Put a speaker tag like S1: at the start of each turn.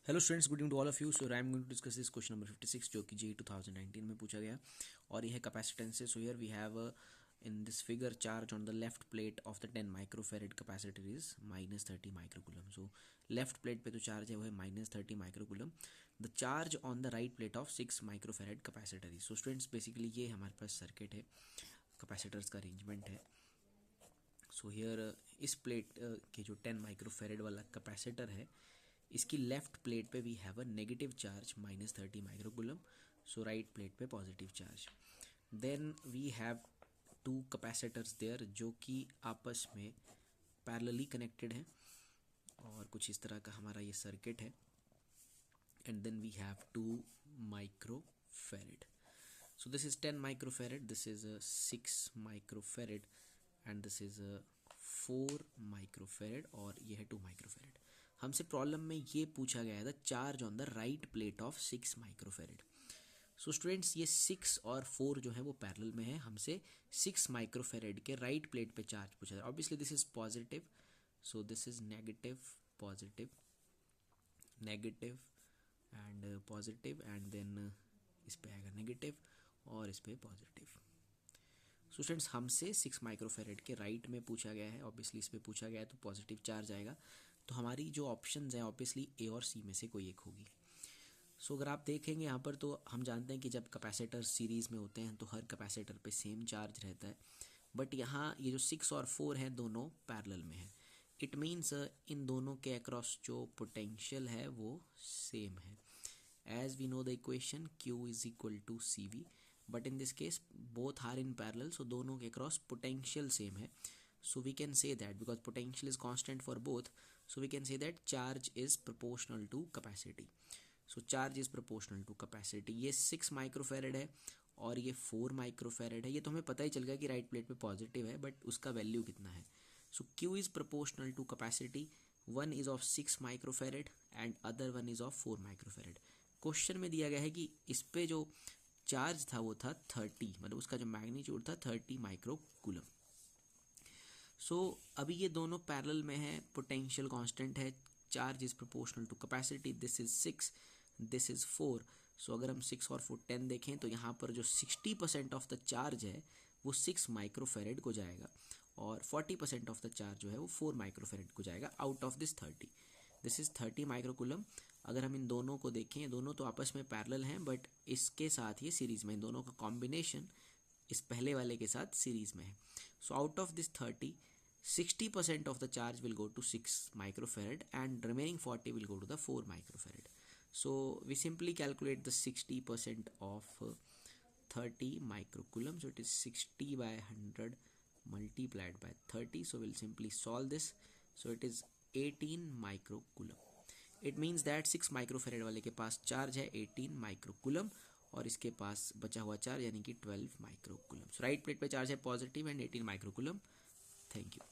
S1: Hello students, good evening to all of you. So I am going to discuss this question number 56 जो कि JEE 2019 में पूछा गया और यह है capacitance. So here we have in this figure charge on the left plate of the 10 microfarad capacitor is -30 microcoulomb. So left plate पे जो चार्ज है वो है -30 microcoulomb. The charge on the right plate of 6 microfarad capacitor is. So students basically ये हमारे पास circuit है, capacitors का अरेंजमेंट है। सो हियर इस प्लेट के जो 10 माइक्रोफेरेड वाला कैपेसिटर है, इसकी लेफ्ट प्लेट पे we have a negative charge -30 microcoulomb. So right plate पे positive charge. Then we have two capacitors there जो कि आपस में पैरेलली कनेक्टेड हैं और कुछ इस तरह का हमारा ये सर्किट है। And then we have 2 microfarad. So this is 10 microfarad, this is a 6 microfarad and this is a 4 microfarad और ये है 2 microfarad। हमसे प्रॉब्लम में ये पूछा गया था charge on the right plate of 6 microfarad. So students ये 6 और 4 जो है वो पैरेलल में है। हमसे 6 माइक्रोफेरेड के राइट प्लेट पे चार्ज पूछा था। Obviously this is positive, so this is negative positive negative and positive and then इस पे आएगा नेगेटिव और इस पे पॉजिटिव। सो स्टूडेंट्स हमसे 6 माइक्रोफेरेड के राइट में पूछा गया है, ऑब्वियसली इस पे पूछा गया है तो पॉजिटिव चार्ज आएगा। तो हमारी जो ऑप्शंस हैं ऑब्वियसली ए और सी में से कोई एक होगी। सो अगर आप देखेंगे यहाँ पर तो हम जानते हैं कि जब कैपेसिटर सीरीज़ में होते हैं तो हर कैपेसिटर पे सेम चार्ज रहता है, बट यहाँ ये जो 6 और 4 हैं दोनों पैरेलल में हैं। इट मीन्स इन दोनों के अक्रॉस जो पोटेंशियल है वो सेम है। As we know the equation Q is equal to CV, but in this case both are in parallel, so दोनों के क्रॉस potential same है। So we can say that because potential is constant for both, so we can say that charge is proportional to capacity. So charge is proportional to capacity। ये 6 microfarad है और ये 4 microfarad है। ये तो हमें पता ही चल गया कि राइट प्लेट पे पॉजिटिव है, बट उसका वैल्यू कितना है। So Q is proportional to capacity, one is of 6 microfarad and other one is of 4 microfarad. Question में दिया गया है कि इस पे जो चार्ज था वो था 30, मतलब उसका जो मैग्नीट्यूड था 30 माइक्रोकूलम। सो अभी ये दोनों पैरेलल में है, पोटेंशियल कांस्टेंट है, charge is proportional to capacity. This is 6, this is 4। So अगर हम 6 और 4 10 देखें तो यहाँ पर जो 60% ऑफ द चार्ज है वो 6 माइक्रोफेरेड को जाएगा और 40% ऑफ द चार्ज जो है वो 4 माइक्रोफेरेड को जाएगा out of this 30। This is 30 microcoulomb. अगर हम इन दोनों को देखें, दोनों तो आपस में पैरेलल हैं, बट इसके साथ ये सीरीज में, इन दोनों का कॉम्बिनेशन इस पहले वाले के साथ सीरीज में है। So out of this 30, 60% of the charge will go to 6 microfarad and remaining 40 will go to the 4 microfarad. So we simply calculate the 60% of 30 microcoulomb. So it is 60 by 100 multiplied by 30. So we'll simply solve this. So it is 18 microcoulomb. It means that 6 microfarad वाले के पास charge है 18 microcoulomb और इसके पास बचा हुआ charge यानी कि 12 microcoulomb. So right plate पे चार्ज है positive and 18 microcoulomb. Thank you.